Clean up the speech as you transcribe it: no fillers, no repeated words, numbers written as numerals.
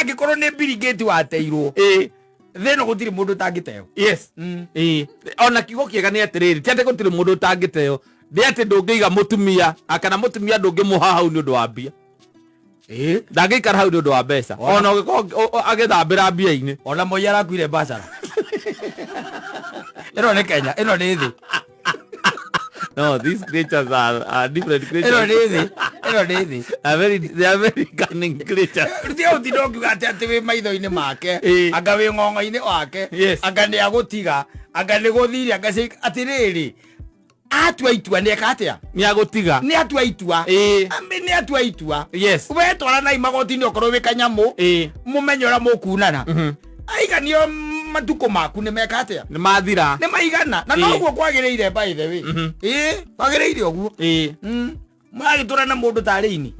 angĩkorwo nĩ Bill wateirwo thĩno gũtirĩ mũndũ tangĩteo. Yes. Ona kiugo kĩega nĩ atĩrĩrĩ, ti atĩ gũtirĩ mũndũ tangĩteo, nĩ atĩ ndũngĩiga mũtumia kana mũtumia ndũngĩmũha hau nĩ ũndũ wa mbia. Ndangĩikara hau nĩ ũndũ wa mbeca, ona ũngĩkorwo agĩthambĩra mbia-inĩ. Ona Moi arakuire Mbacara. Ĩno nĩ Kenya, ĩno nĩ thĩ. No, these creatures are different creatures. Ĩno nĩ thĩ. They are very cunning creatures. Rĩu ti ndokiuga atĩ wĩ maitho-inĩ make, anga wĩ ng'ong'o-inĩ wake, anga nĩ agũtiga, anga nĩ gũthire, anga atĩrĩrĩ. Atua itua nĩ eka atĩa? Nĩ agũtiga. Nĩ atua itua. Nĩ atua itua. Yes. We twaranai magoti-inĩ okorwo wĩ kanyamũ, mũmenye ũrĩa mũkunana. Aiganio matuko maku nĩ meka atĩa? Nĩ mathira. Nĩ maigana. Na noguo kwagĩrĩire by the way. Kwagĩrĩire ũguo. Mũragĩtũra na mũndũ tarĩ ini.